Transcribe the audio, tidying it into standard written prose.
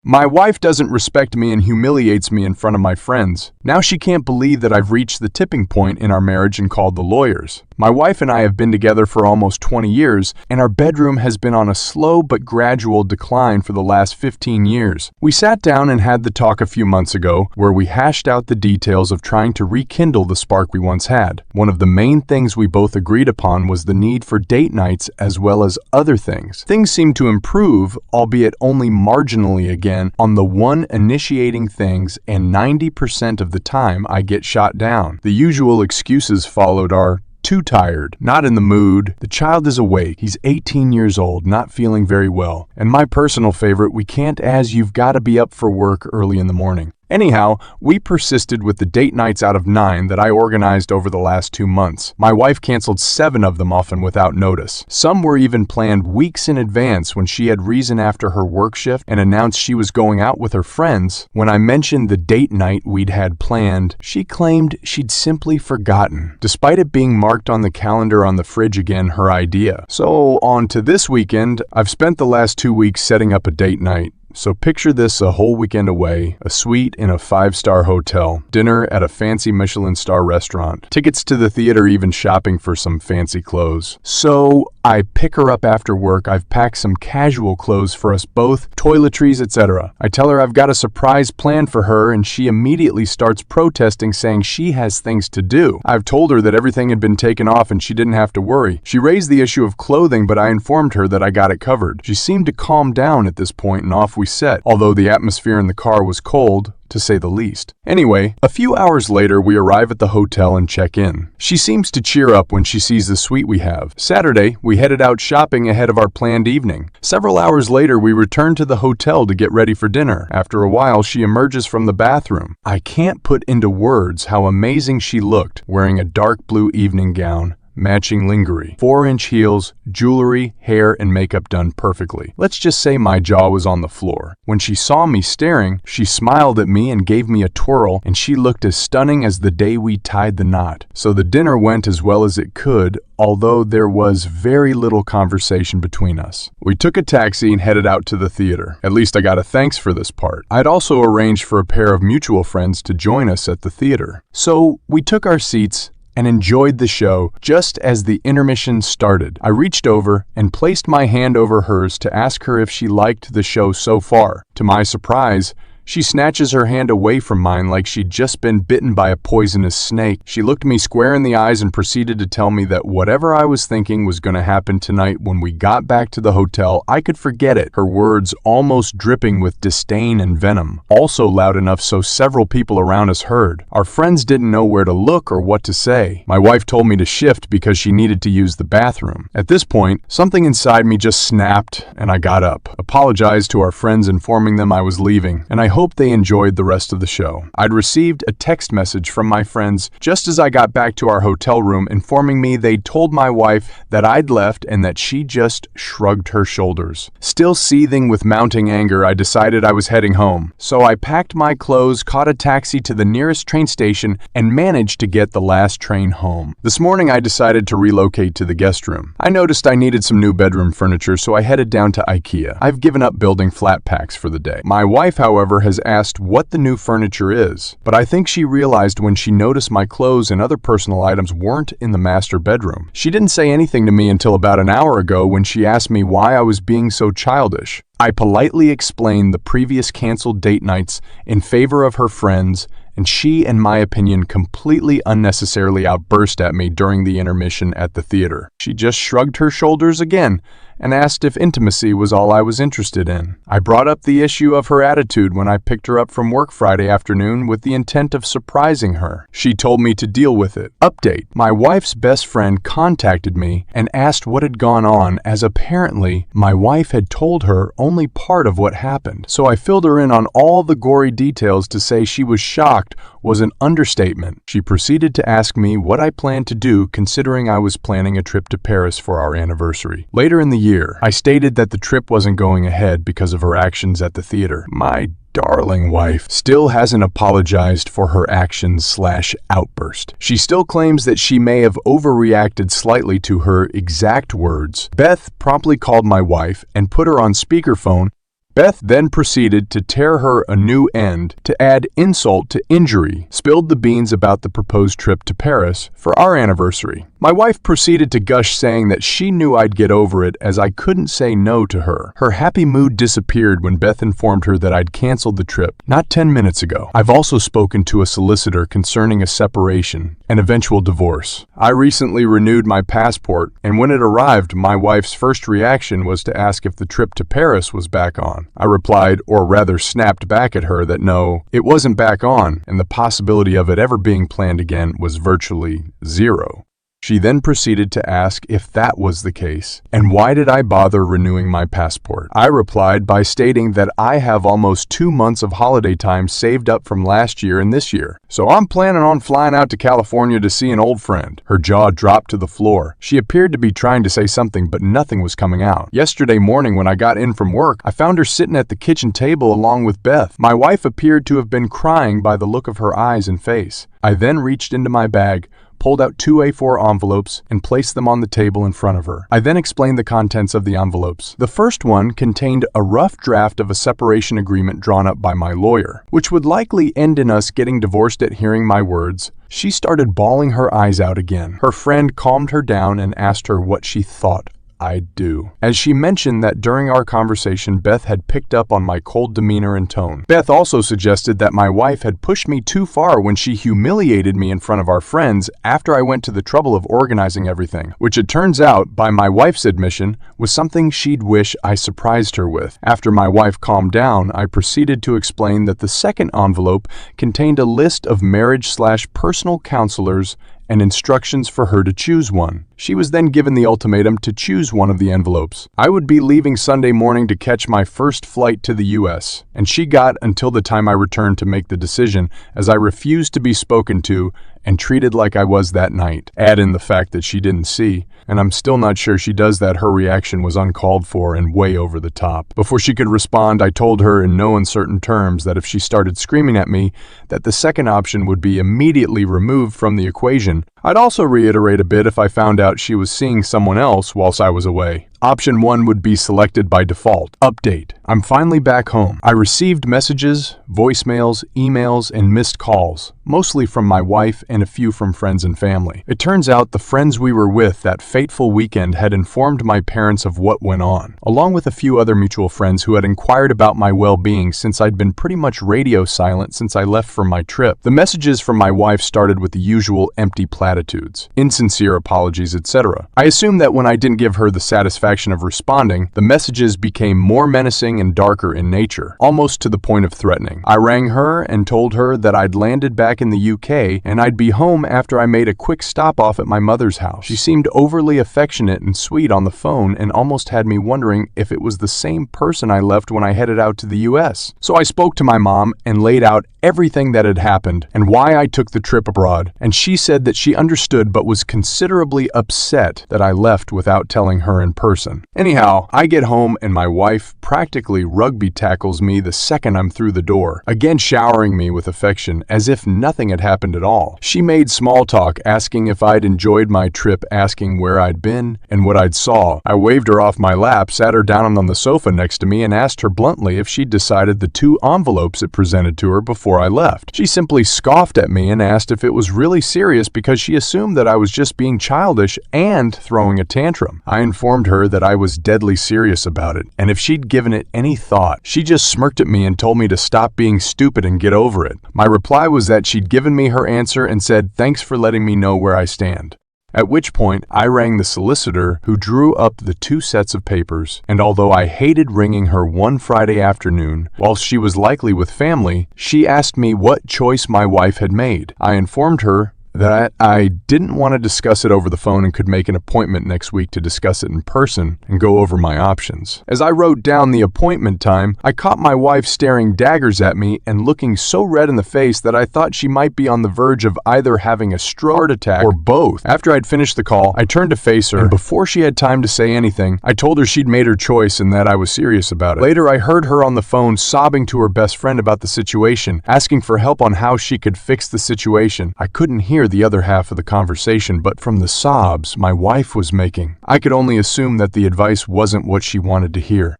My wife doesn't respect me and humiliates me in front of my friends. Now she can't believe that I've reached the tipping point in our marriage and called the lawyers. My wife and I have been together for almost 20 years, and our bedroom has been on a slow but gradual decline for the last 15 years. We sat down and had the talk a few months ago, where we hashed out the details of trying to rekindle the spark we once had. One of the main things we both agreed upon was the need for date nights as well as other things. Things seem to improve, albeit only marginally again, on the one initiating things, and 90% of the time I get shot down. The usual excuses followed are too tired, not in the mood, the child is awake, he's 18 years old, not feeling very well, and my personal favorite, we can't as you've got to be up for work early in the morning. Anyhow, we persisted with the date nights out of 9 that I organized over the last 2 months. My wife canceled 7 of them, often without notice. Some were even planned weeks in advance when she had reason after her work shift and announced she was going out with her friends. When I mentioned the date night we'd had planned, she claimed she'd simply forgotten, despite it being marked on the calendar on the fridge again, her idea. So on to this weekend, I've spent the last 2 weeks setting up a date night. So picture this a whole weekend away, a suite in a 5-star hotel, dinner at a fancy Michelin star restaurant, tickets to the theater, even shopping for some fancy clothes. So I pick her up after work, I've packed some casual clothes for us both, toiletries, etc. I tell her I've got a surprise plan for her and she immediately starts protesting, saying she has things to do. I've told her that everything had been taken off and she didn't have to worry. She raised the issue of clothing, but I informed her that I got it covered. She seemed to calm down at this point and off we set, although the atmosphere in the car was cold, to say the least. Anyway, a few hours later, we arrive at the hotel and check in. She seems to cheer up when she sees the suite we have. Saturday, we headed out shopping ahead of our planned evening. Several hours later, we returned to the hotel to get ready for dinner. After a while, she emerges from the bathroom. I can't put into words how amazing she looked, wearing a dark blue evening gown, matching lingerie, 4-inch heels, jewelry, hair, and makeup done perfectly. Let's just say my jaw was on the floor. When she saw me staring, she smiled at me and gave me a twirl, and she looked as stunning as the day we tied the knot. So the dinner went as well as it could, although there was very little conversation between us. We took a taxi and headed out to the theater. At least I got a thanks for this part. I'd also arranged for a pair of mutual friends to join us at the theater. So we took our seats and enjoyed the show. Just as the intermission started, I reached over and placed my hand over hers to ask her if she liked the show so far. To my surprise, she snatches her hand away from mine like she'd just been bitten by a poisonous snake. She looked me square in the eyes and proceeded to tell me that whatever I was thinking was going to happen tonight when we got back to the hotel, I could forget it. Her words almost dripping with disdain and venom, also loud enough so several people around us heard. Our friends didn't know where to look or what to say. My wife told me to shift because she needed to use the bathroom. At this point, something inside me just snapped and I got up, apologized to our friends, informing them I was leaving, and I hoped they enjoyed the rest of the show. I'd received a text message from my friends just as I got back to our hotel room informing me they'd told my wife that I'd left and that she just shrugged her shoulders. Still seething with mounting anger, I decided I was heading home. So I packed my clothes, caught a taxi to the nearest train station, and managed to get the last train home. This morning I decided to relocate to the guest room. I noticed I needed some new bedroom furniture, so I headed down to IKEA. I've given up building flat packs for the day. My wife, however, has asked what the new furniture is, but I think she realized when she noticed my clothes and other personal items weren't in the master bedroom. She didn't say anything to me until about an hour ago when she asked me why I was being so childish. I politely explained the previous canceled date nights in favor of her friends, and she, in my opinion, completely unnecessarily outburst at me during the intermission at the theater. She just shrugged her shoulders again and asked if intimacy was all I was interested in. I brought up the issue of her attitude when I picked her up from work Friday afternoon with the intent of surprising her. She told me to deal with it. Update: my wife's best friend contacted me and asked what had gone on, as apparently my wife had told her only part of what happened. So I filled her in on all the gory details. To say she was shocked was an understatement. She proceeded to ask me what I planned to do, considering I was planning a trip to Paris for our anniversary. Later in the year, I stated that the trip wasn't going ahead because of her actions at the theater. My darling wife still hasn't apologized for her actions/outburst. She still claims that she may have overreacted slightly to her exact words. Beth promptly called my wife and put her on speakerphone Beth then proceeded to tear her a new end to add insult to injury, spilled the beans about the proposed trip to Paris for our anniversary. My wife proceeded to gush, saying that she knew I'd get over it as I couldn't say no to her. Her happy mood disappeared when Beth informed her that I'd canceled the trip not 10 minutes ago. I've also spoken to a solicitor concerning a separation and eventual divorce. I recently renewed my passport, and when it arrived, my wife's first reaction was to ask if the trip to Paris was back on. I replied, or rather snapped back at her, that no, it wasn't back on, and the possibility of it ever being planned again was virtually zero. She then proceeded to ask if that was the case, and why did I bother renewing my passport? I replied by stating that I have almost 2 months of holiday time saved up from last year and this year, so I'm planning on flying out to California to see an old friend. Her jaw dropped to the floor. She appeared to be trying to say something, but nothing was coming out. Yesterday morning when I got in from work, I found her sitting at the kitchen table along with Beth. My wife appeared to have been crying by the look of her eyes and face. I then reached into my bag, pulled out 2 A4 envelopes, and placed them on the table in front of her. I then explained the contents of the envelopes. The first one contained a rough draft of a separation agreement drawn up by my lawyer, which would likely end in us getting divorced. At hearing my words, she started bawling her eyes out again. Her friend calmed her down and asked her what she thought I'd do, as she mentioned that during our conversation Beth had picked up on my cold demeanor and tone. Beth also suggested that my wife had pushed me too far when she humiliated me in front of our friends after I went to the trouble of organizing everything, which it turns out, by my wife's admission, was something she'd wish I surprised her with. After my wife calmed down, I proceeded to explain that the second envelope contained a list of marriage/personal counselors and instructions for her to choose one. She was then given the ultimatum to choose one of the envelopes. I would be leaving Sunday morning to catch my first flight to the US, and she got until the time I returned to make the decision, as I refused to be spoken to and treated like I was that night. Add in the fact that she didn't see, and I'm still not sure she does that. Her reaction was uncalled for and way over the top. Before she could respond, I told her in no uncertain terms that if she started screaming at me, that the second option would be immediately removed from the equation. I'd also reiterate a bit if I found out she was seeing someone else whilst I was away. Option 1 would be selected by default. Update: I'm finally back home. I received messages, voicemails, emails, and missed calls, mostly from my wife and a few from friends and family. It turns out the friends we were with that fateful weekend had informed my parents of what went on, along with a few other mutual friends who had inquired about my well-being since I'd been pretty much radio silent since I left for my trip. The messages from my wife started with the usual empty platitudes, insincere apologies, etc. I assumed that when I didn't give her the satisfaction of responding, the messages became more menacing and darker in nature, almost to the point of threatening. I rang her and told her that I'd landed back in the UK and I'd be home after I made a quick stop off at my mother's house. She seemed overly affectionate and sweet on the phone and almost had me wondering if it was the same person I left when I headed out to the US. So I spoke to my mom and laid out everything that had happened and why I took the trip abroad, and she said that she understood but was considerably upset that I left without telling her in person. Anyhow, I get home and my wife practically rugby tackles me the second I'm through the door, again showering me with affection as if nothing had happened at all. She made small talk, asking if I'd enjoyed my trip, asking where I'd been and what I'd saw. I waved her off my lap, sat her down on the sofa next to me, and asked her bluntly if she'd decided the 2 envelopes it presented to her before I left. She simply scoffed at me and asked if it was really serious because she assumed that I was just being childish and throwing a tantrum. I informed her that I was deadly serious about it, and if she'd given it any thought, she just smirked at me and told me to stop being stupid and get over it. My reply was that she'd given me her answer and said, "Thanks for letting me know where I stand." At which point, I rang the solicitor who drew up the 2 sets of papers, and although I hated ringing her one Friday afternoon, while she was likely with family, she asked me what choice my wife had made. I informed her that I didn't want to discuss it over the phone and could make an appointment next week to discuss it in person and go over my options. As I wrote down the appointment time, I caught my wife staring daggers at me and looking so red in the face that I thought she might be on the verge of either having a stroke attack or both. After I'd finished the call, I turned to face her, and before she had time to say anything, I told her she'd made her choice and that I was serious about it. Later, I heard her on the phone sobbing to her best friend about the situation, asking for help on how she could fix the situation. I couldn't hear the other half of the conversation, but from the sobs my wife was making, I could only assume that the advice wasn't what she wanted to hear.